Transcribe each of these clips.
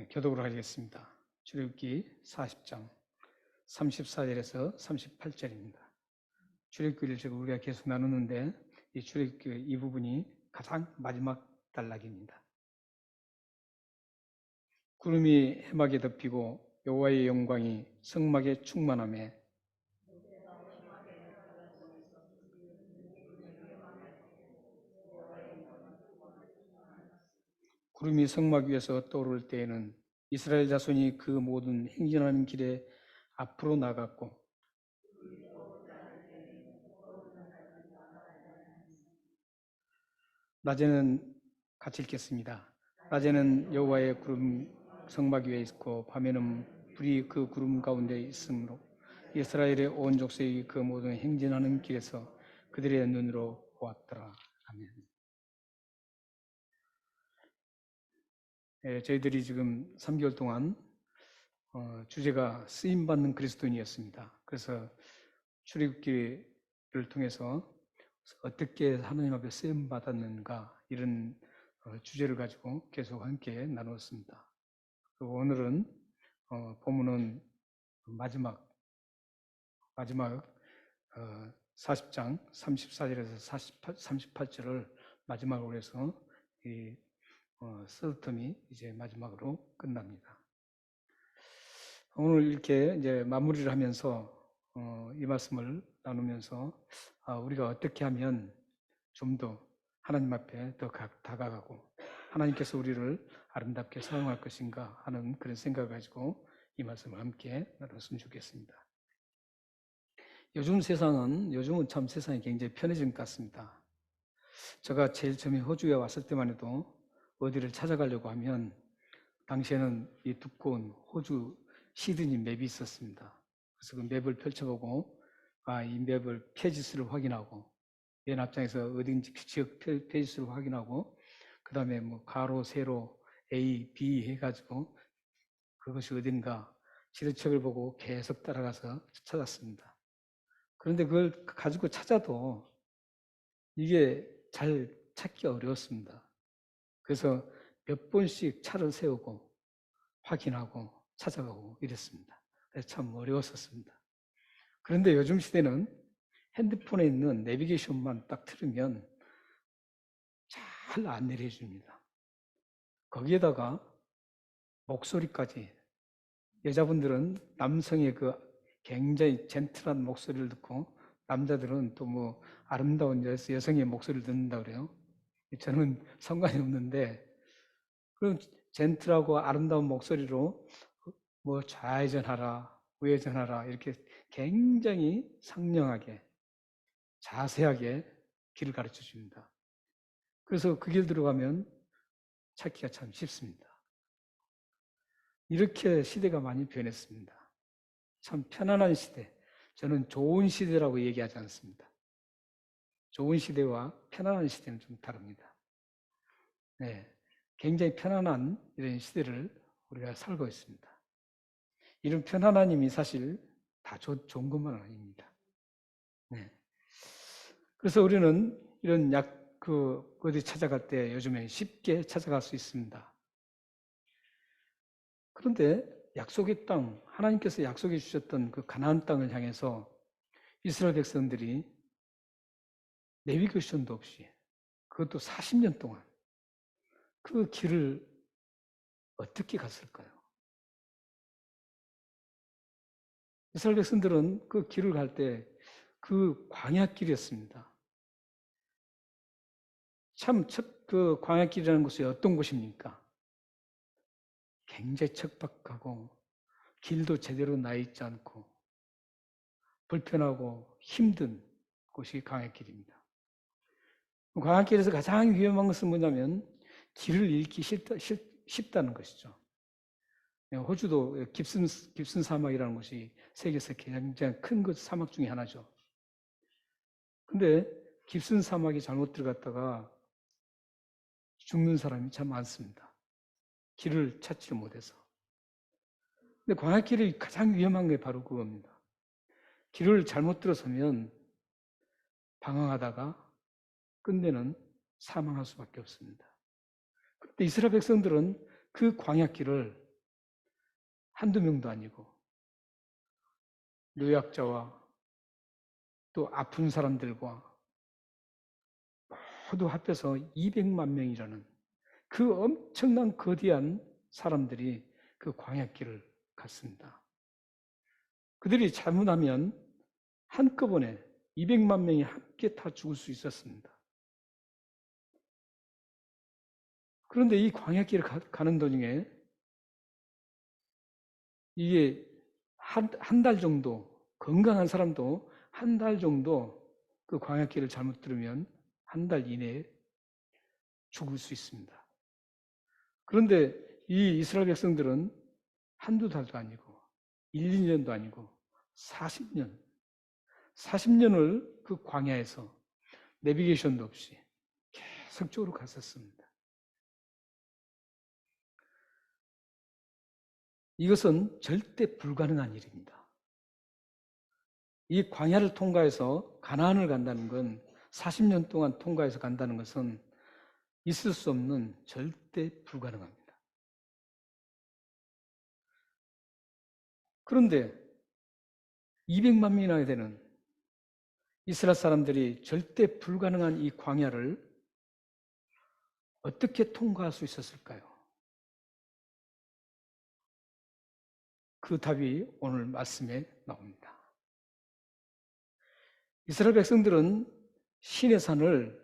교독으로 하겠습니다. 출애굽기 40장 34절에서 38절입니다. 출애굽기를 지금 우리가 계속 나누는데 이 출애굽기 이 부분이 가장 마지막 단락입니다. 구름이 해막에 덮이고 여호와의 영광이 성막에 충만하며 구름이 성막 위에서 떠오를 때에는 이스라엘 자손이 그 모든 행진하는 길에 앞으로 나갔고 낮에는 같이 읽겠습니다. 낮에는 여호와의 구름 성막 위에 있고 밤에는 불이 그 구름 가운데 있으므로 이스라엘의 온 족속이 그 모든 행진하는 길에서 그들의 눈으로 보았더라. 아멘. 저희들이 지금 3개월 동안 주제가 쓰임받는 그리스도인이었습니다. 그래서 출애굽기를 통해서 어떻게 하나님 앞에 쓰임받았는가 이런 주제를 가지고 계속 함께 나누었습니다. 오늘은 본문은 마지막 40장 34절에서 38절을 마지막으로 해서 이 서두텀이 이제 마지막으로 끝납니다. 오늘 이렇게 이제 마무리를 하면서 이 말씀을 나누면서 우리가 어떻게 하면 좀 더 하나님 앞에 더 다가가고 하나님께서 우리를 아름답게 사용할 것인가 하는 그런 생각을 가지고 이 말씀을 함께 나눴으면 좋겠습니다. 요즘은 참 세상이 굉장히 편해진 것 같습니다. 제가 제일 처음에 호주에 왔을 때만 해도 어디를 찾아가려고 하면 당시에는 이 두꺼운 호주 시드니 맵이 있었습니다. 그래서 그 맵을 펼쳐보고 이 맵을 페이지수를 확인하고 맨 앞장에서 어딘지 지역 페이지수를 확인하고 그 다음에 뭐 가로, 세로, A, B 해가지고 그것이 어딘가 지도책을 보고 계속 따라가서 찾았습니다. 그런데 그걸 가지고 찾아도 이게 잘 찾기 어려웠습니다. 그래서 몇 번씩 차를 세우고 확인하고 찾아가고 이랬습니다. 그래서 참 어려웠었습니다. 그런데 요즘 시대는 핸드폰에 있는 내비게이션만 딱 틀으면 잘 안내를 해줍니다. 거기에다가 목소리까지 여자분들은 남성의 그 굉장히 젠틀한 목소리를 듣고 남자들은 또 뭐 아름다운 여성의 목소리를 듣는다 그래요. 저는 상관이 없는데 그럼 젠틀하고 아름다운 목소리로 뭐 좌회전하라 우회전하라 이렇게 굉장히 상냥하게 자세하게 길을 가르쳐 줍니다. 그래서 그 길 들어가면 찾기가 참 쉽습니다. 이렇게 시대가 많이 변했습니다. 참 편안한 시대. 저는 좋은 시대라고 얘기하지 않습니다. 좋은 시대와 편안한 시대는 좀 다릅니다. 네, 굉장히 편안한 이런 시대를 우리가 살고 있습니다. 이런 편안함이 사실 다 좋은 것만 아닙니다. 네. 그래서 우리는 이런 어디 찾아갈 때 요즘에 쉽게 찾아갈 수 있습니다. 그런데 약속의 땅, 하나님께서 약속해 주셨던 그 가나안 땅을 향해서 이스라엘 백성들이 내비게이션도 없이 그것도 40년 동안 그 길을 어떻게 갔을까요? 이스라엘 백성들은 그 길을 갈 때 그 광야길이었습니다. 참 그 광야길이라는 곳이 어떤 곳입니까? 굉장히 척박하고 길도 제대로 나 있지 않고 불편하고 힘든 곳이 광야길입니다. 광야길에서 가장 위험한 것은 뭐냐면 길을 잃기 쉽다는 것이죠. 호주도 깁슨 사막이라는 곳이 세계에서 굉장히 큰 사막 중에 하나죠. 근데 깁슨 사막에 잘못 들어갔다가 죽는 사람이 참 많습니다. 길을 찾지 못해서. 근데 광야길이 가장 위험한 게 바로 그겁니다. 길을 잘못 들어서면 방황하다가 끝내는 사망할 수밖에 없습니다. 그런데 이스라엘 백성들은 그 광야길을 한두 명도 아니고 노약자와 또 아픈 사람들과 모두 합해서 200만 명이라는 그 엄청난 거대한 사람들이 그 광야길을 갔습니다. 그들이 잘못하면 한꺼번에 200만 명이 함께 다 죽을 수 있었습니다. 그런데 이 광야길을 가는 도중에 이게 한 달 정도, 건강한 사람도 한 달 정도 그 광야길을 잘못 들으면 한 달 이내에 죽을 수 있습니다. 그런데 이 이스라엘 백성들은 한두 달도 아니고 1, 2년도 아니고 40년을 그 광야에서 내비게이션도 없이 계속적으로 갔었습니다. 이것은 절대 불가능한 일입니다. 이 광야를 통과해서 가나안을 간다는 건 40년 동안 통과해서 간다는 것은 있을 수 없는 절대 불가능합니다. 그런데 200만 명이나 되는 이스라엘 사람들이 절대 불가능한 이 광야를 어떻게 통과할 수 있었을까요? 그 답이 오늘 말씀에 나옵니다. 이스라엘 백성들은 시내산을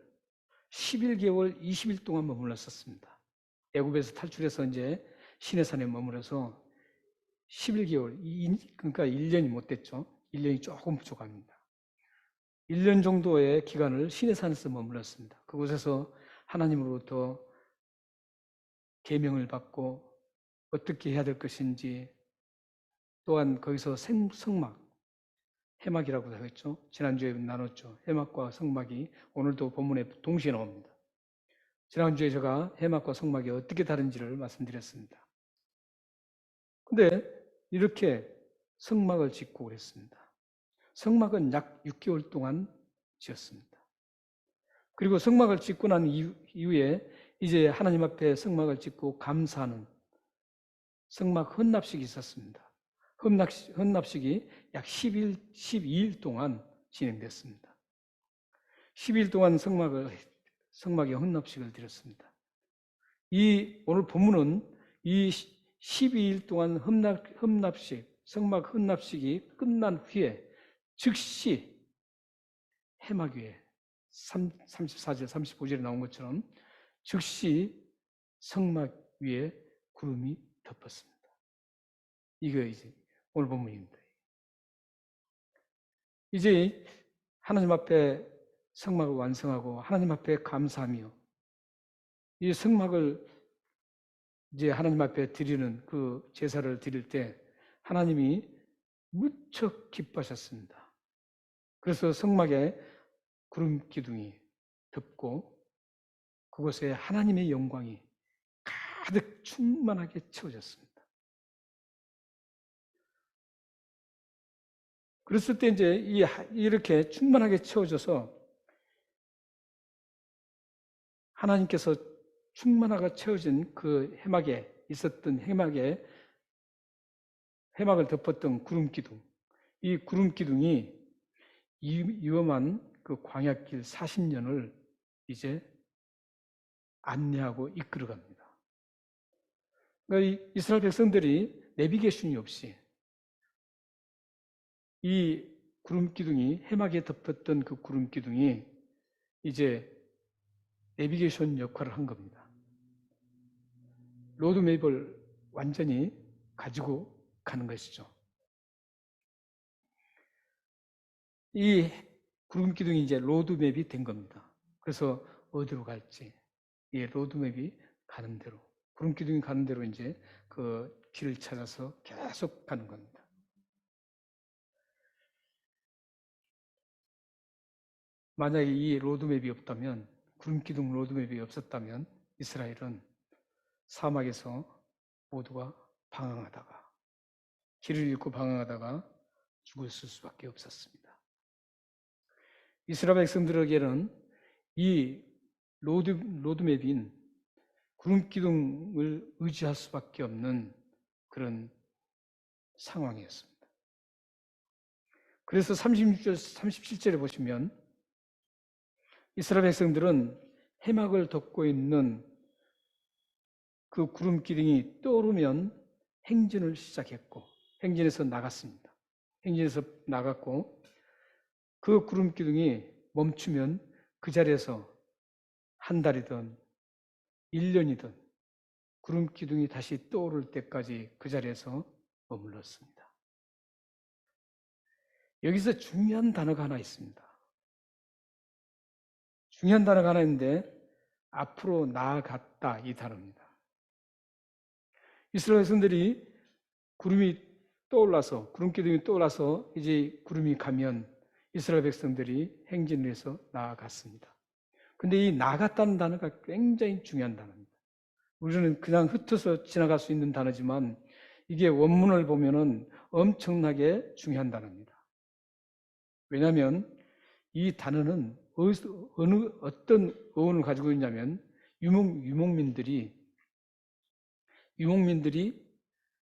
11개월 20일 동안 머물렀었습니다. 애굽에서 탈출해서 이제 시내산에 머물러서 11개월, 그러니까 1년이 못 됐죠. 1년이 조금 부족합니다. 1년 정도의 기간을 시내산에서 머물렀습니다. 그곳에서 하나님으로부터 계명을 받고 어떻게 해야 될 것인지, 또한 거기서 성막, 해막이라고 하겠죠. 지난주에 나눴죠. 해막과 성막이 오늘도 본문에 동시에 나옵니다. 지난주에 제가 해막과 성막이 어떻게 다른지를 말씀드렸습니다. 근데 이렇게 성막을 짓고 그랬습니다. 성막은 약 6개월 동안 지었습니다. 그리고 성막을 짓고 난 이후에 이제 하나님 앞에 성막을 짓고 감사하는 성막 헌납식이 있었습니다. 헌납식이 약 12일 동안 진행됐습니다. 12일 동안 성막에 헌납식을 드렸습니다. 오늘 본문은 이 12일 동안 성막 헌납식이 끝난 후에 즉시 해막 위에 34절, 35절에 나온 것처럼 즉시 성막 위에 구름이 덮었습니다. 이거 이제 오늘 본문입니다. 이제 하나님 앞에 성막을 완성하고 하나님 앞에 감사하며 이 성막을 이제 하나님 앞에 드리는 그 제사를 드릴 때 하나님이 무척 기뻐하셨습니다. 그래서 성막에 구름 기둥이 덮고 그곳에 하나님의 영광이 가득 충만하게 채워졌습니다. 그랬을 때 이제 이렇게 충만하게 채워져서 하나님께서 충만하게 채워진 그 해막에 있었던 해막을 덮었던 구름 기둥, 이 구름 기둥이 위험한 그 광야길 40년을 이제 안내하고 이끌어갑니다. 그러니까 이스라엘 백성들이 내비게이션이 없이 이 구름 기둥이 해막에 덮었던 그 구름 기둥이 이제 내비게이션 역할을 한 겁니다. 로드맵을 완전히 가지고 가는 것이죠. 이 구름 기둥이 이제 로드맵이 된 겁니다. 그래서 어디로 갈지, 이 로드맵이 가는 대로, 구름 기둥이 가는 대로 이제 그 길을 찾아서 계속 가는 겁니다. 만약에 이 로드맵이 없다면, 구름 기둥 로드맵이 없었다면 이스라엘은 사막에서 모두가 방황하다가, 길을 잃고 방황하다가 죽을 수밖에 없었습니다. 이스라엘 백성들에게는 이 로드맵인 구름 기둥을 의지할 수밖에 없는 그런 상황이었습니다. 그래서 36절, 37절에 보시면 이스라엘 백성들은 해막을 덮고 있는 그 구름 기둥이 떠오르면 행진을 시작했고 행진에서 나갔습니다. 행진에서 나갔고 그 구름 기둥이 멈추면 그 자리에서 한 달이든 1년이든 구름 기둥이 다시 떠오를 때까지 그 자리에서 머물렀습니다. 여기서 중요한 단어가 하나 있습니다. 중요한 단어가 하나 있는데 앞으로 나아갔다 이 단어입니다. 이스라엘 백성들이 구름이 떠올라서 구름 기둥이 떠올라서 이제 구름이 가면 이스라엘 백성들이 행진을 해서 나아갔습니다. 근데 이 나아갔다는 단어가 굉장히 중요한 단어입니다. 우리는 그냥 흩어서 지나갈 수 있는 단어지만 이게 원문을 보면은 엄청나게 중요한 단어입니다. 왜냐하면 이 단어는 어떤 어원을 가지고 있냐면 유목민들이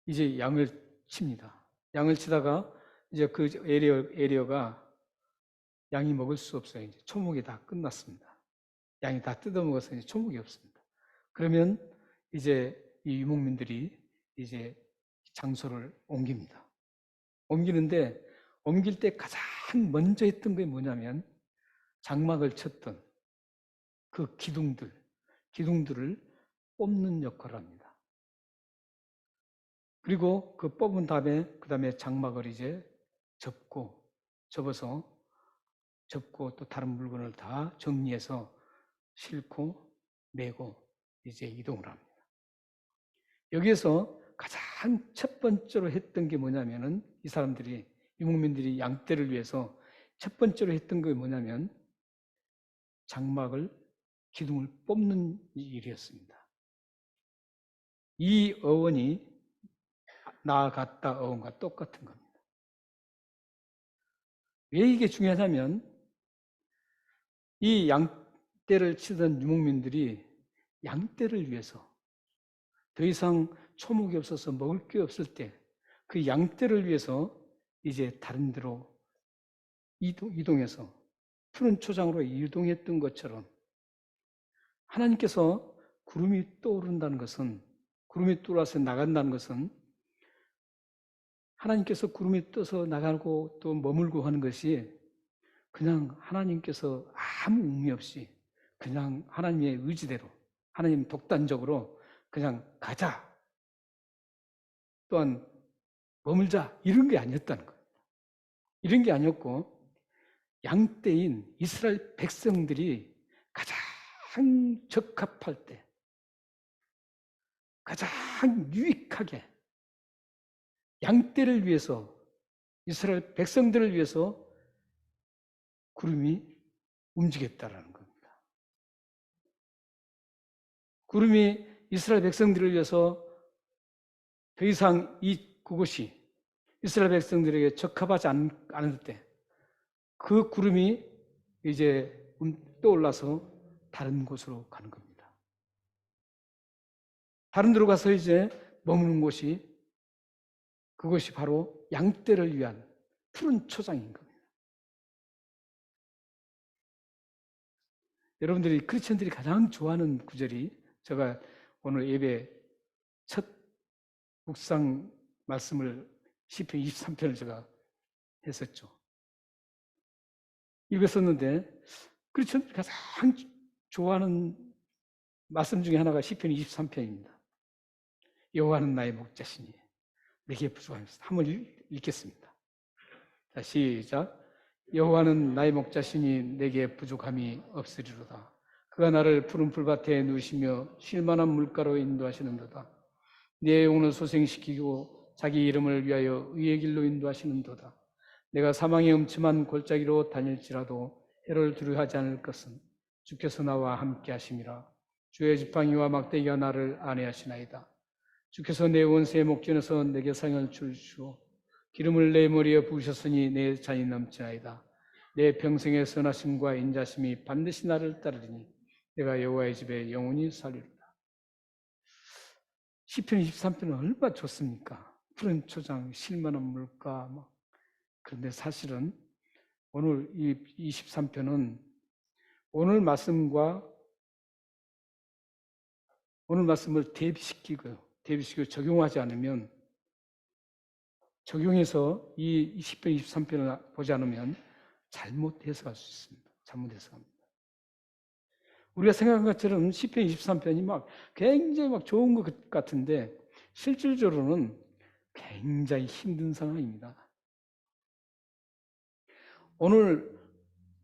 이제 양을 칩니다. 양을 치다가 이제 그 에리어가 양이 먹을 수 없어요. 이제 초목이 다 끝났습니다. 양이 다 뜯어먹어서 이제 초목이 없습니다. 그러면 이제 이 유목민들이 이제 장소를 옮깁니다. 옮기는데 옮길 때 가장 먼저 했던 게 뭐냐면 장막을 쳤던 그 기둥들을 뽑는 역할을 합니다. 그리고 그 뽑은 다음에 그 다음에 장막을 이제 접어서 또 다른 물건을 다 정리해서 싣고 메고 이제 이동을 합니다. 여기에서 가장 첫 번째로 했던 게 뭐냐면은 이 사람들이 유목민들이 양떼를 위해서 첫 번째로 했던 게 뭐냐면 장막을 기둥을 뽑는 일이었습니다. 이 어원이 나아갔다 어원과 똑같은 겁니다. 왜 이게 중요하냐면 이 양떼를 치던 유목민들이 양떼를 위해서 더 이상 초목이 없어서 먹을 게 없을 때 그 양떼를 위해서 이제 다른 데로 이동해서 푸른 초장으로 이동했던 것처럼 하나님께서 구름이 떠오른다는 것은 구름이 떠올라서 나간다는 것은 하나님께서 구름이 떠서 나가고 또 머물고 하는 것이 그냥 하나님께서 아무 의미 없이 그냥 하나님의 의지대로 하나님 독단적으로 그냥 가자 또한 머물자 이런 게 아니었다는 거예요. 이런 게 아니었고 양떼인 이스라엘 백성들이 가장 적합할 때 가장 유익하게 양떼를 위해서 이스라엘 백성들을 위해서 구름이 움직였다라는 겁니다. 구름이 이스라엘 백성들을 위해서 더 이상 그곳이 이스라엘 백성들에게 적합하지 않을 때 그 구름이 이제 떠올라서 다른 곳으로 가는 겁니다. 다른 데로 가서 이제 머무는 곳이 그것이 바로 양떼를 위한 푸른 초장인 겁니다. 여러분들이 크리스천들이 가장 좋아하는 구절이 제가 오늘 예배 첫 묵상 말씀을 시편 23편을 제가 했었죠. 읽었었는데 크리스천들이 가장 좋아하는 말씀 중에 하나가 시편 23편입니다. 여호와는 나의 목자시니 내게 부족함이 한번 읽겠습니다. 자, 시작. 여호와는 나의 목자시니 내게 부족함이 없으리로다. 그가 나를 푸른 풀밭에 누우시며 쉴만한 물가로 인도하시는도다. 내 영혼을 소생시키고 자기 이름을 위하여 의의 길로 인도하시는도다. 내가 사망의 음침한 골짜기로 다닐지라도 해를 두려워하지 않을 것은 주께서 나와 함께 하심이라. 주의 지팡이와 막대기가 나를 안위하시나이다. 주께서 내 원수의 목전에서 내게 상을 주시고 기름을 내 머리에 부으셨으니 내 잔이 넘치나이다. 내 평생의 선하심과 인자심이 반드시 나를 따르리니 내가 여호와의 집에 영원히 살리리다. 시편 23편은 얼마나 좋습니까? 푸른 초장, 쉴만한 물가. 그런데 사실은 오늘 이 23편은 오늘 말씀과 오늘 말씀을 대비시키고 적용하지 않으면, 적용해서 이 20편, 23편을 보지 않으면 잘못 해석할 수 있습니다. 잘못 해석합니다. 우리가 생각한 것처럼 10편, 23편이 굉장히 좋은 것 같은데 실질적으로는 굉장히 힘든 상황입니다. 오늘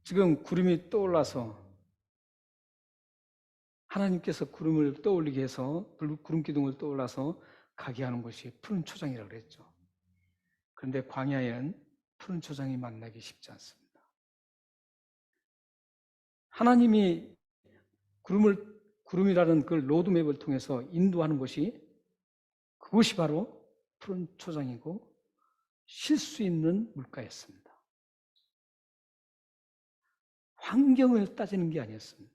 지금 구름이 떠올라서 하나님께서 구름을 떠올리게 해서 구름 기둥을 떠올라서 가게 하는 것이 푸른 초장이라고 그랬죠. 그런데 광야에는 푸른 초장이 만나기 쉽지 않습니다. 하나님이 구름이라는 그 로드맵을 통해서 인도하는 그것이 바로 푸른 초장이고 쉴 수 있는 물가였습니다. 환경을 따지는 게 아니었습니다.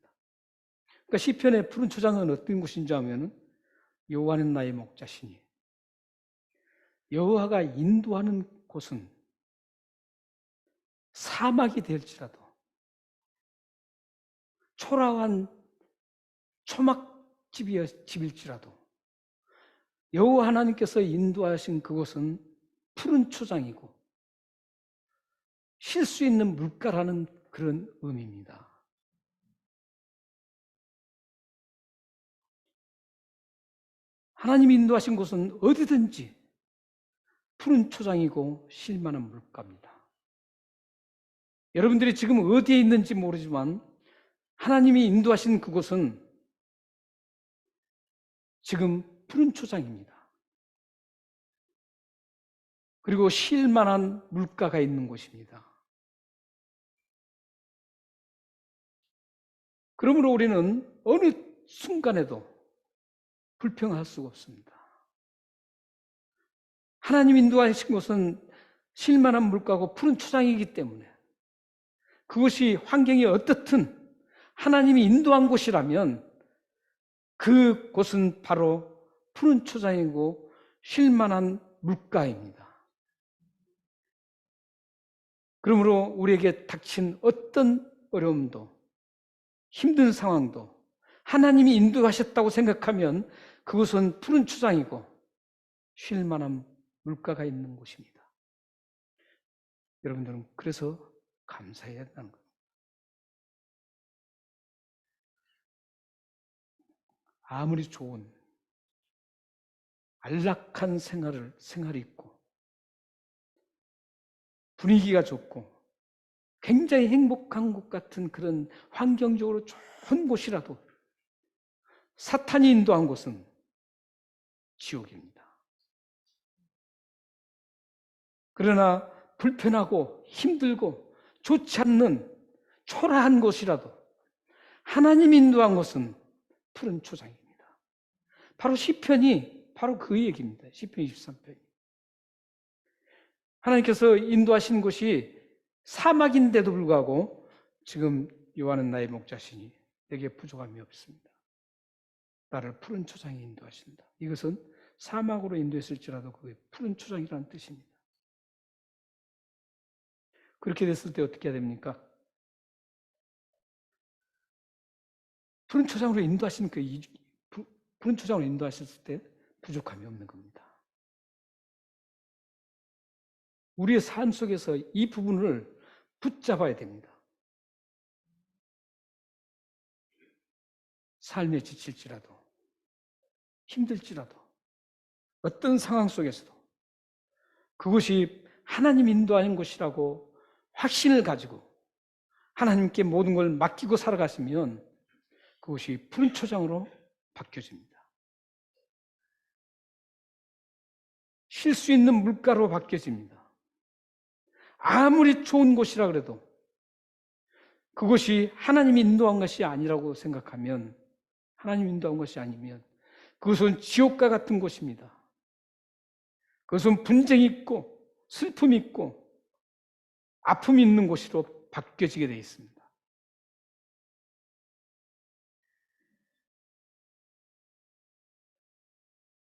그러니까 시편의 푸른 초장은 어떤 곳인지 하면 여호와는 나의 목자시니, 여호와가 인도하는 곳은 사막이 될지라도, 초라한 초막집일지라도 여호와 하나님께서 인도하신 그곳은 푸른 초장이고 쉴 수 있는 물가라는 그런 의미입니다. 하나님이 인도하신 곳은 어디든지 푸른 초장이고 쉴 만한 물가입니다. 여러분들이 지금 어디에 있는지 모르지만 하나님이 인도하신 그곳은 지금 푸른 초장입니다. 그리고 쉴 만한 물가가 있는 곳입니다. 그러므로 우리는 어느 순간에도 불평할 수가 없습니다. 하나님 인도하신 곳은 쉴 만한 물가고 푸른 초장이기 때문에, 그것이 환경이 어떻든 하나님이 인도한 곳이라면 그곳은 바로 푸른 초장이고 쉴 만한 물가입니다. 그러므로 우리에게 닥친 어떤 어려움도 힘든 상황도 하나님이 인도하셨다고 생각하면 그것은 푸른 초장이고 쉴 만한 물가가 있는 곳입니다. 여러분들은 그래서 감사해야 한다는 겁니다. 아무리 좋은 안락한 생활이 있고 분위기가 좋고 굉장히 행복한 곳 같은 그런 환경적으로 좋은 곳이라도 사탄이 인도한 곳은 지옥입니다. 그러나 불편하고 힘들고 좋지 않는 초라한 곳이라도 하나님이 인도한 곳은 푸른 초장입니다. 바로 시편이 바로 그 얘기입니다. 시편 23편이. 하나님께서 인도하신 곳이 사막인데도 불구하고 지금 여호와는 나의 목자시니 내게 부족함이 없습니다. 나를 푸른 초장에 인도하신다. 이것은 사막으로 인도했을지라도 그게 푸른 초장이라는 뜻입니다. 그렇게 됐을 때 어떻게 해야 됩니까? 푸른 초장으로 인도하신 푸른 초장으로 인도하셨을 때 부족함이 없는 겁니다. 우리의 삶 속에서 이 부분을 붙잡아야 됩니다. 삶에 지칠지라도, 힘들지라도, 어떤 상황 속에서도 그것이 하나님 인도하는 곳이라고 확신을 가지고 하나님께 모든 걸 맡기고 살아가시면 그것이 푸른 초장으로 바뀌어집니다. 쉴 수 있는 물가로 바뀌어집니다. 아무리 좋은 곳이라 그래도 그것이 하나님이 인도한 것이 아니라고 생각하면, 하나님 인도한 것이 아니면 그것은 지옥과 같은 곳입니다. 그것은 분쟁이 있고 슬픔이 있고 아픔이 있는 곳으로 바뀌어지게 되어 있습니다.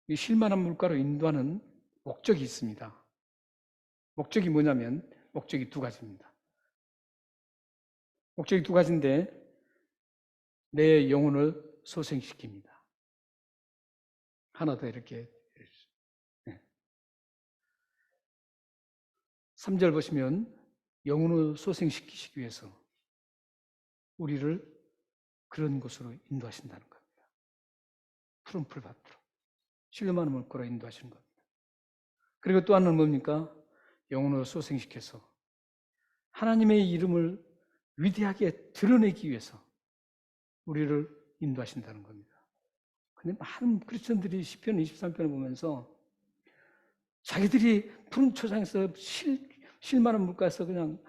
이 쉴만한 물가로 인도하는 목적이 있습니다. 목적이 뭐냐면 목적이 두 가지입니다. 목적이 두 가지인데 내 영혼을 소생시킵니다. 하나 더 이렇게 3절 보시면 영혼을 소생시키시기 위해서 우리를 그런 곳으로 인도하신다는 겁니다. 푸른 풀밭으로 신뢰만한 물가로 인도하시는 겁니다. 그리고 또 하나는 뭡니까? 영혼을 소생시켜서 하나님의 이름을 위대하게 드러내기 위해서 우리를 인도하신다는 겁니다. 근데 많은 크리스천들이 시편 23편을 보면서 자기들이 푸른 초장에서 쉴만한 물가에서 그냥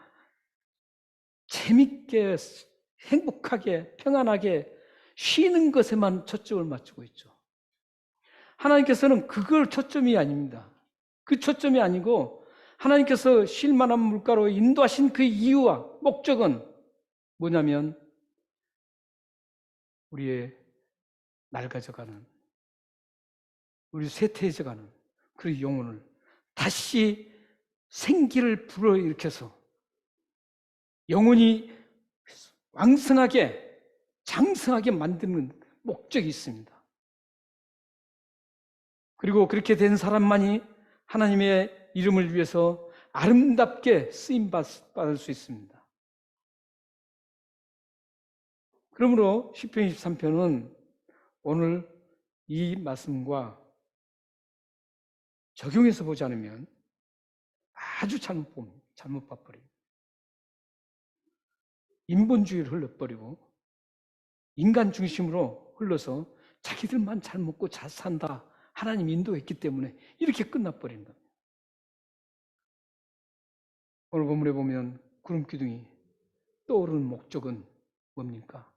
재밌게 행복하게 평안하게 쉬는 것에만 초점을 맞추고 있죠. 하나님께서는 그걸 초점이 아닙니다. 그 초점이 아니고 하나님께서 쉴만한 물가로 인도하신 그 이유와 목적은 뭐냐면 우리의 낡아져가는, 우리 쇠퇴해져가는 그 영혼을 다시 생기를 불어일으켜서 영혼이 왕성하게 장성하게 만드는 목적이 있습니다. 그리고 그렇게 된 사람만이 하나님의 이름을 위해서 아름답게 쓰임받을 수 있습니다. 그러므로 시편 23편은 오늘 이 말씀과 적용해서 보지 않으면 아주 잘못 봐버립니다. 인본주의를 흘러버리고 인간 중심으로 흘러서 자기들만 잘 먹고 잘 산다, 하나님 인도했기 때문에 이렇게 끝나버린 겁니다. 오늘 본문에 보면 구름기둥이 떠오르는 목적은 뭡니까?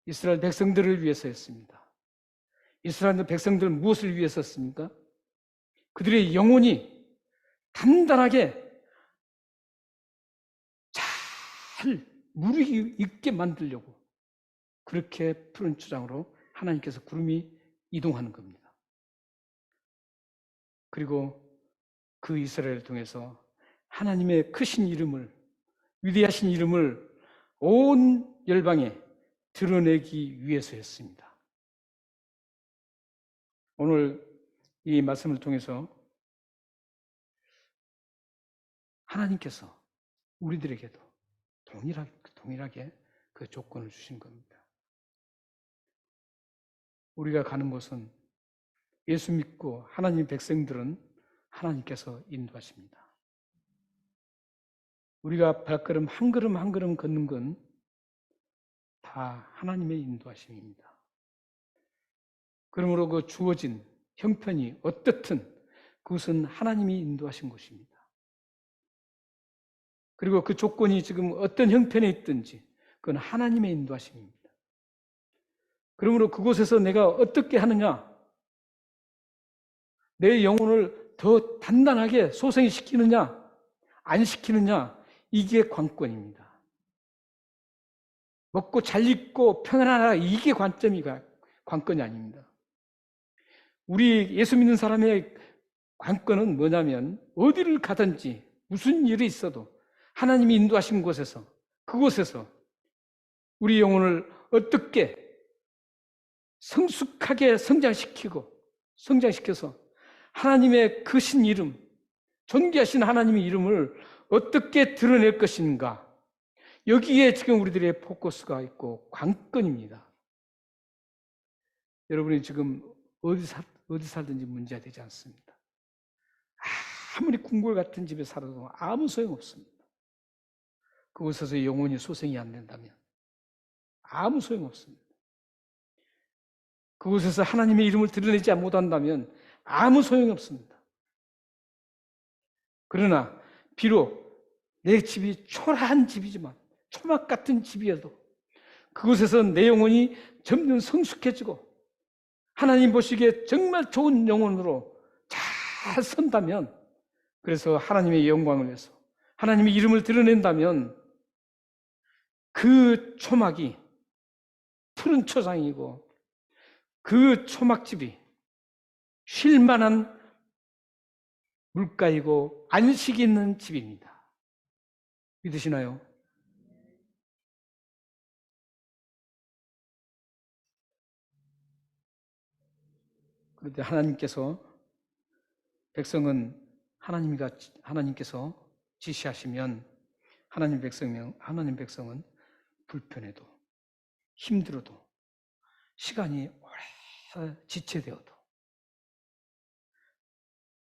이스라엘 백성들을 위해서였습니다. 이스라엘 백성들 무엇을 위해서였습니까? 그들의 영혼이 단단하게 잘 무르익게 있게 만들려고 그렇게 푸른 초장으로 하나님께서 구름이 이동하는 겁니다. 그리고 그 이스라엘을 통해서 하나님의 크신 이름을, 위대하신 이름을 온 열방에 드러내기 위해서였습니다. 오늘 이 말씀을 통해서 하나님께서 우리들에게도 동일하게 그 조건을 주신 겁니다. 우리가 가는 곳은 예수 믿고 하나님 백성들은 하나님께서 인도하십니다. 우리가 발걸음 한 걸음 한 걸음 걷는 건 다 하나님의 인도하심입니다. 그러므로 그 주어진 형편이 어떻든 그것은 하나님이 인도하신 것입니다. 그리고 그 조건이 지금 어떤 형편에 있든지 그건 하나님의 인도하심입니다. 그러므로 그곳에서 내가 어떻게 하느냐, 내 영혼을 더 단단하게 소생시키느냐 안 시키느냐, 이게 관건입니다. 먹고 잘 입고 평안하라, 이게 관건이 아닙니다. 우리 예수 믿는 사람의 관건은 뭐냐면 어디를 가든지 무슨 일이 있어도 하나님이 인도하신 곳에서, 그곳에서 우리 영혼을 어떻게 성숙하게 성장시켜서 하나님의 크신 이름, 존귀하신 하나님의 이름을 어떻게 드러낼 것인가, 여기에 지금 우리들의 포커스가 있고 관건입니다. 여러분이 지금 어디 살든지 문제가 되지 않습니다. 아무리 궁궐 같은 집에 살아도 아무 소용없습니다. 그곳에서 영혼이 소생이 안 된다면 아무 소용없습니다. 그곳에서 하나님의 이름을 드러내지 못한다면 아무 소용이 없습니다. 그러나 비록 내 집이 초라한 집이지만, 초막 같은 집이어도 그곳에서 내 영혼이 점점 성숙해지고 하나님 보시기에 정말 좋은 영혼으로 잘 선다면, 그래서 하나님의 영광을 위해서 하나님의 이름을 드러낸다면 그 초막이 푸른 초장이고 그 초막집이 쉴만한 물가이고 안식이 있는 집입니다. 믿으시나요? 그런데 하나님께서 백성은 하나님께서 지시하시면 하나님 백성은 불편해도 힘들어도 시간이 오래 지체되어도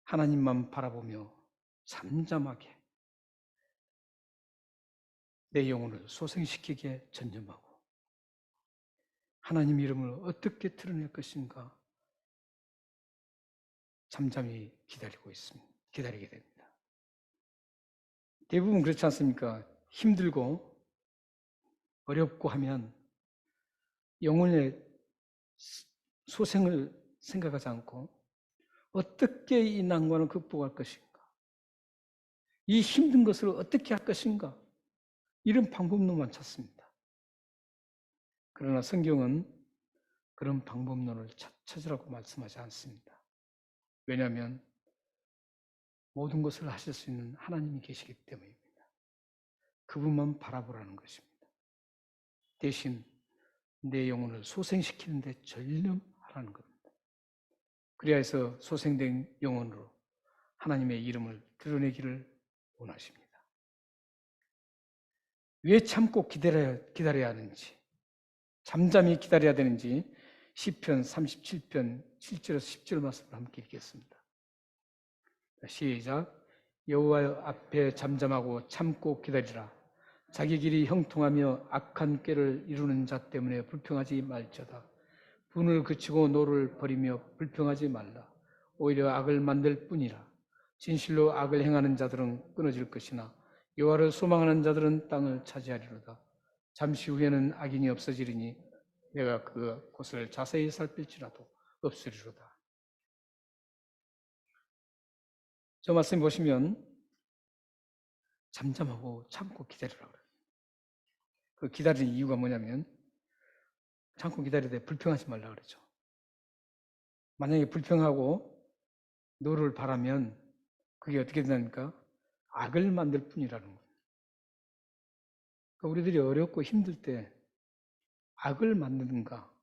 하나님만 바라보며 잠잠하게 내 영혼을 소생시키게 전념하고 하나님 이름을 어떻게 드러낼 것인가 잠잠히 기다리게 됩니다. 대부분 그렇지 않습니까? 힘들고 어렵고 하면 영혼의 소생을 생각하지 않고 어떻게 이 난관을 극복할 것인가? 이 힘든 것을 어떻게 할 것인가? 이런 방법론만 찾습니다. 그러나 성경은 그런 방법론을 찾으라고 말씀하지 않습니다. 왜냐하면 모든 것을 하실 수 있는 하나님이 계시기 때문입니다. 그분만 바라보라는 것입니다. 대신 내 영혼을 소생시키는 데 전념하라는 겁니다. 그래야 해서 소생된 영혼으로 하나님의 이름을 드러내기를 원하십니다. 왜 참고 기다려야 하는지, 잠잠히 기다려야 되는지 시편 37편 7절에서 10절 말씀을 함께 읽겠습니다. 시작. 여호와 앞에 잠잠하고 참고 기다리라. 자기 길이 형통하며 악한 꾀를 이루는 자 때문에 불평하지 말지어다. 분을 그치고 노를 버리며 불평하지 말라. 오히려 악을 만들 뿐이라. 진실로 악을 행하는 자들은 끊어질 것이나 여호와를 소망하는 자들은 땅을 차지하리로다. 잠시 후에는 악인이 없어지리니 내가 그 곳을 자세히 살필지라도 없으리로다. 저 말씀 보시면 잠잠하고 참고 기다리라고 그래요. 그 기다리는 이유가 뭐냐면 참고 기다리되 불평하지 말라 그러죠. 만약에 불평하고 노를 바라면 그게 어떻게 된다니까? 악을 만들 뿐이라는 거예요. 그러니까 우리들이 어렵고 힘들 때 악을 만드는가?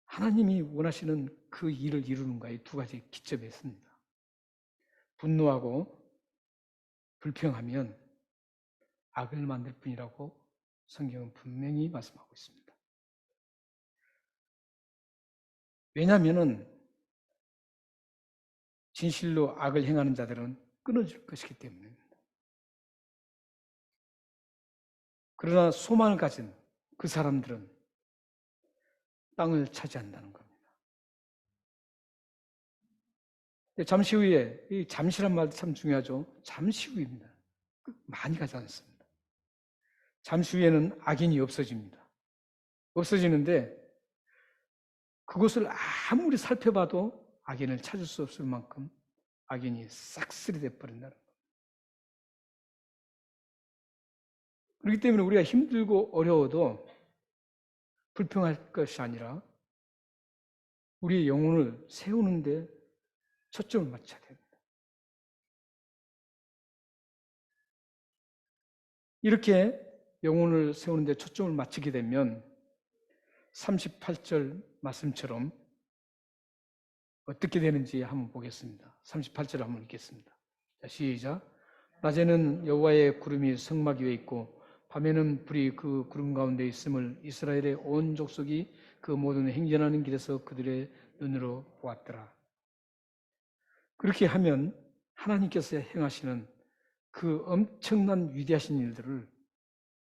하나님이 원하시는 그 일을 이루는가? 이 두 가지 기점에 있습니다. 분노하고 불평하면 악을 만들 뿐이라고 성경은 분명히 말씀하고 있습니다. 왜냐하면 진실로 악을 행하는 자들은 끊어질 것이기 때문입니다. 그러나 소망을 가진 그 사람들은 땅을 차지한다는 겁니다. 잠시 후에, 이 잠시란 말도 참 중요하죠. 잠시 후입니다. 많이 가지 않습니다. 잠시 후에는 악인이 없어집니다. 없어지는데 그것을 아무리 살펴봐도 악인을 찾을 수 없을 만큼 악인이 싹쓸이 돼버린다는 겁니다. 그렇기 때문에 우리가 힘들고 어려워도 불평할 것이 아니라 우리의 영혼을 세우는데 초점을 맞춰야 됩니다. 이렇게 영혼을 세우는데 초점을 맞추게 되면 38절 말씀처럼 어떻게 되는지 한번 보겠습니다. 38절 한번 읽겠습니다. 자, 시작. 낮에는 여호와의 구름이 성막 위에 있고 밤에는 불이 그 구름 가운데 있음을 이스라엘의 온 족속이 그 모든 행전하는 길에서 그들의 눈으로 보았더라. 그렇게 하면 하나님께서 행하시는 그 엄청난 위대하신 일들을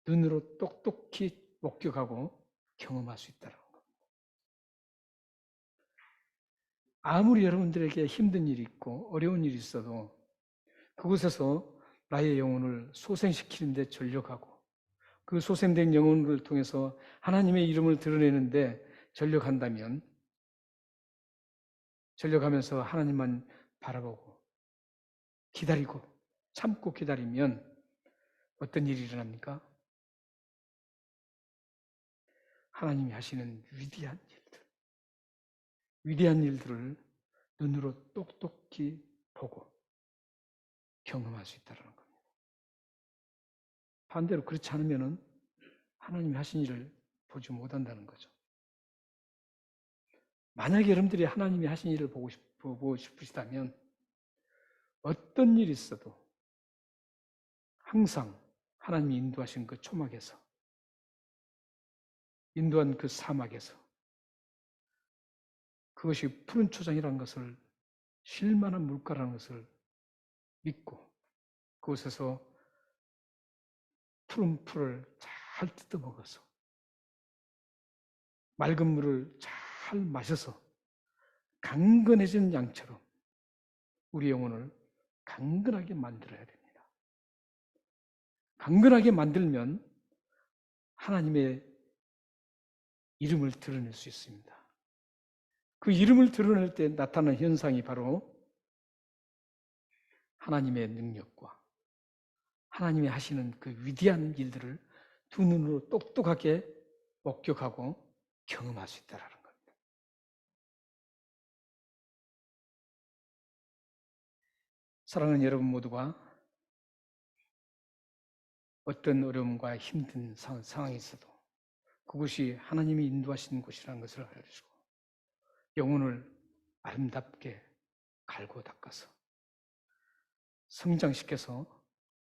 눈으로 똑똑히 목격하고 경험할 수 있다는 겁니다. 아무리 여러분들에게 힘든 일이 있고 어려운 일이 있어도 그곳에서 나의 영혼을 소생시키는 데 전력하고 그 소생된 영혼을 통해서 하나님의 이름을 드러내는데 전력한다면 전력하면서 하나님만 바라보고 기다리고 참고 기다리면 어떤 일이 일어납니까? 하나님이 하시는 위대한 일들을 눈으로 똑똑히 보고 경험할 수 있다는 겁니다. 반대로 그렇지 않으면 하나님이 하신 일을 보지 못한다는 거죠. 만약에 여러분들이 하나님이 하신 일을 보고 싶으시다면 어떤 일이 있어도 항상 하나님이 인도하신 그 초막에서, 인도한 그 사막에서 그것이 푸른 초장이라는 것을, 쉴만한 물가라는 것을 믿고 그곳에서 푸른 풀을 잘 뜯어먹어서 맑은 물을 잘 마셔서 강건해진 양처럼 우리 영혼을 강건하게 만들어야 됩니다. 강건하게 만들면 하나님의 이름을 드러낼 수 있습니다. 그 이름을 드러낼 때 나타나는 현상이 바로 하나님의 능력과 하나님이 하시는 그 위대한 일들을 두 눈으로 똑똑하게 목격하고 경험할 수 있다는 겁니다. 사랑하는 여러분 모두가 어떤 어려움과 힘든 상황이 있어도 그것이 하나님이 인도하시는 곳이라는 것을 알으시고 영혼을 아름답게 갈고 닦아서 성장시켜서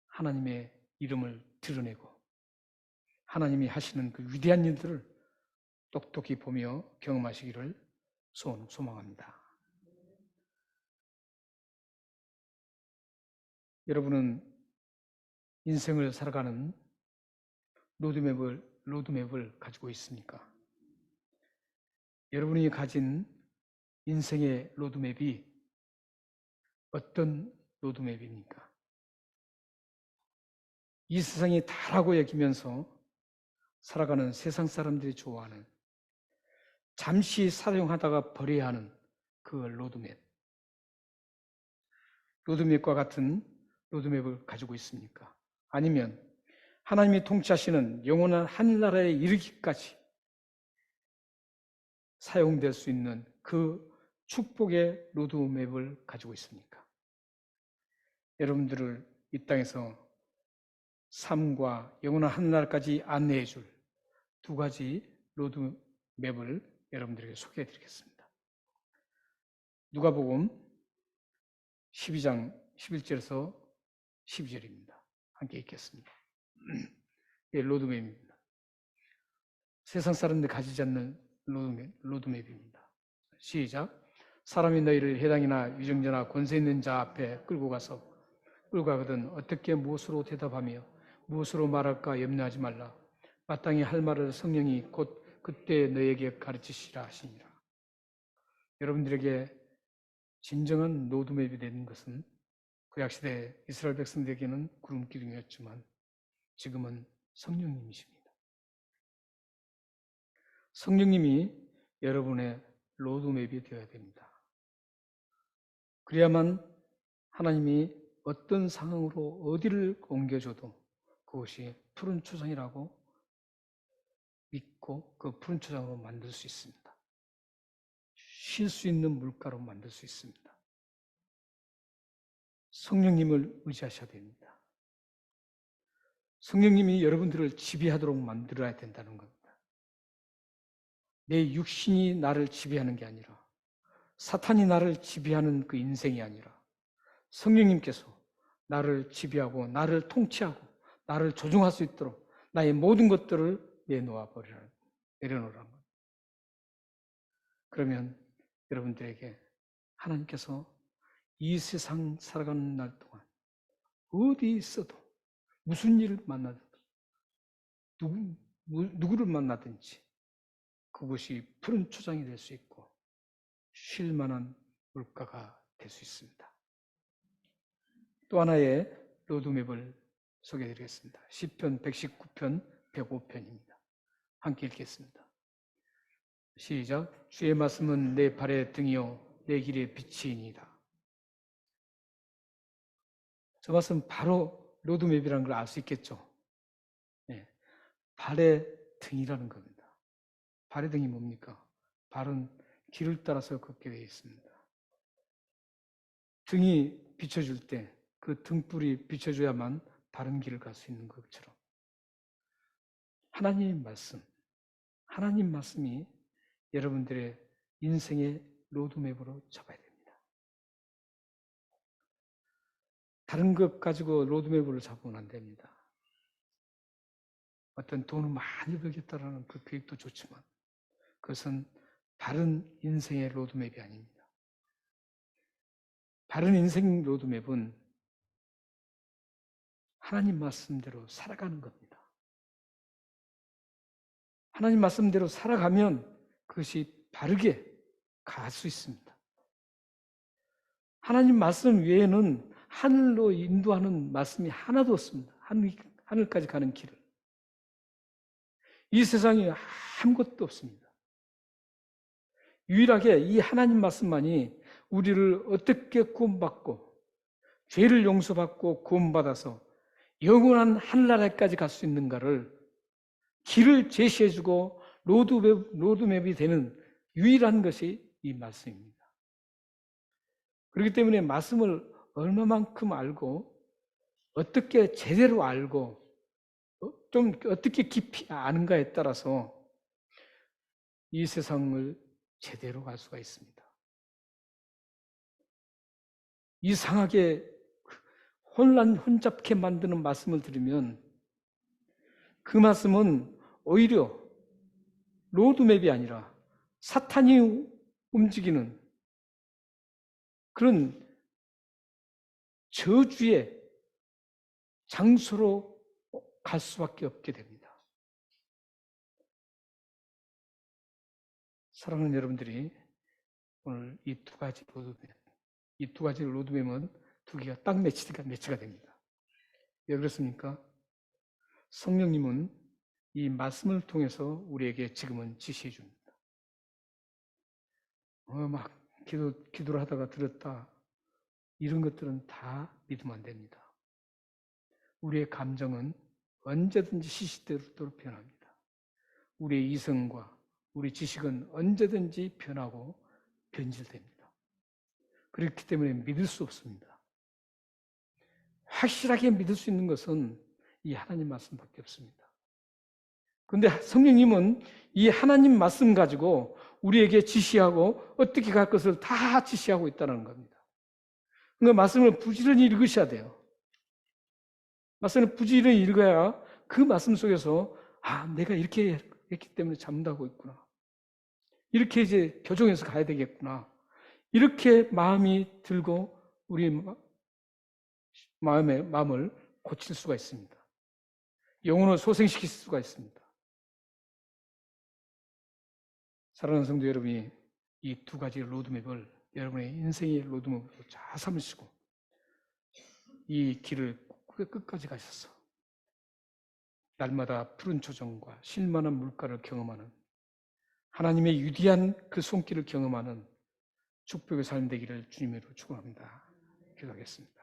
하나님의 이름을 드러내고 하나님이 하시는 그 위대한 일들을 똑똑히 보며 경험하시기를 소망합니다. 여러분은 인생을 살아가는 로드맵을 가지고 있습니까? 여러분이 가진 인생의 로드맵이 어떤 로드맵입니까? 이 세상이 다라고 여기면서 살아가는 세상 사람들이 좋아하는, 잠시 사용하다가 버려야 하는 그 로드맵과 같은 로드맵을 가지고 있습니까? 아니면 하나님이 통치하시는 영원한 하늘나라에 이르기까지 사용될 수 있는 그 축복의 로드맵을 가지고 있습니까? 여러분들을 이 땅에서 삶과 영원한 하늘나라까지 안내해 줄 두 가지 로드맵을 여러분들에게 소개해 드리겠습니다. 누가복음 12장 11절에서 12절입니다. 함께 읽겠습니다. 예, 로드맵입니다. 세상 사람들이 가지지 않는 로드맵입니다. 시작. 사람이 너희를 해당이나 위정자나 권세 있는 자 앞에 끌고 가거든 어떻게 무엇으로 대답하며 무엇으로 말할까 염려하지 말라. 마땅히 할 말을 성령이 곧 그때 너에게 가르치시라 하시니라. 여러분들에게 진정한 로드맵이 되는 것은 구약시대 이스라엘 백성들에게는 구름기둥이었지만 지금은 성령님이십니다. 성령님이 여러분의 로드맵이 되어야 됩니다. 그래야만 하나님이 어떤 상황으로 어디를 옮겨줘도 그것이 푸른 초장이라고 믿고 그 푸른 초장으로 만들 수 있습니다. 쉴 수 있는 물가로 만들 수 있습니다. 성령님을 의지하셔야 됩니다. 성령님이 여러분들을 지배하도록 만들어야 된다는 겁니다. 내 육신이 나를 지배하는 게 아니라 사탄이 나를 지배하는 그 인생이 아니라 성령님께서 나를 지배하고 나를 통치하고 나를 조종할 수 있도록 나의 모든 것들을 내려놓으라는 겁니다. 그러면 여러분들에게 하나님께서 이 세상 살아가는 날 동안 어디 있어도 무슨 일을 만나든 누구를 만나든지 그것이 푸른 초장이 될 수 있고 쉴 만한 물가가 될 수 있습니다. 또 하나의 로드맵을 소개해드리겠습니다. 시편 119편 105편입니다. 함께 읽겠습니다. 시작. 주의 말씀은 내 발의 등이요 내 길의 빛이니이다. 저 말씀 바로 로드맵이라는 걸 알 수 있겠죠. 네. 발의 등이라는 겁니다. 발의 등이 뭡니까? 발은 길을 따라서 걷게 되어 있습니다. 등이 비춰줄 때 그 등불이 비춰줘야만 바른 길을 갈 수 있는 것처럼 하나님 말씀이 여러분들의 인생의 로드맵으로 잡아야 됩니다. 다른 것 가지고 로드맵을 잡으면 안 됩니다. 어떤 돈을 많이 벌겠다라는 그 계획도 좋지만 그것은 바른 인생의 로드맵이 아닙니다. 바른 인생 로드맵은 하나님 말씀대로 살아가는 겁니다. 하나님 말씀대로 살아가면 그것이 바르게 갈 수 있습니다. 하나님 말씀 외에는 하늘로 인도하는 말씀이 하나도 없습니다. 하늘까지 가는 길을. 이 세상에 아무것도 없습니다. 유일하게 이 하나님 말씀만이 우리를 어떻게 구원받고 죄를 용서받고 구원받아서 영원한 하늘나라까지 갈 수 있는가를 길을 제시해주고 로드맵이 되는 유일한 것이 이 말씀입니다. 그렇기 때문에 말씀을 얼마만큼 알고 어떻게 제대로 알고 좀 어떻게 깊이 아는가에 따라서 이 세상을 제대로 갈 수가 있습니다. 이상하게 혼잡게 만드는 말씀을 들으면 그 말씀은 오히려 로드맵이 아니라 사탄이 움직이는 그런 저주의 장소로 갈 수밖에 없게 됩니다. 사랑하는 여러분들이 오늘 이 두 가지 로드맵은 두 개가 딱 매치가 됩니다. 왜 그렇습니까? 성령님은 이 말씀을 통해서 우리에게 지금은 지시해 줍니다. 막 기도를 하다가 들었다. 이런 것들은 다 믿으면 안 됩니다. 우리의 감정은 언제든지 시시때때로 변합니다. 우리의 이성과 우리 지식은 언제든지 변하고 변질됩니다. 그렇기 때문에 믿을 수 없습니다. 확실하게 믿을 수 있는 것은 이 하나님 말씀밖에 없습니다. 그런데 성령님은 이 하나님 말씀 가지고 우리에게 지시하고 어떻게 갈 것을 다 지시하고 있다는 겁니다. 그 말씀을 부지런히 읽으셔야 돼요. 말씀을 부지런히 읽어야 그 말씀 속에서 내가 이렇게 했기 때문에 잠자고 있구나. 이렇게 이제 교정해서 가야 되겠구나. 이렇게 마음이 들고 우리 마음을 고칠 수가 있습니다. 영혼을 소생시킬 수가 있습니다. 사랑하는 성도 여러분이 이 두 가지 로드맵을 여러분의 인생의 로드맵으로 잘 삼으시고 이 길을 끝까지 가셔서 날마다 푸른 초정과 쉴만한 물가를 경험하는 하나님의 위대한 그 손길을 경험하는 축복의 삶 되기를 주님으로 축원합니다. 기도하겠습니다.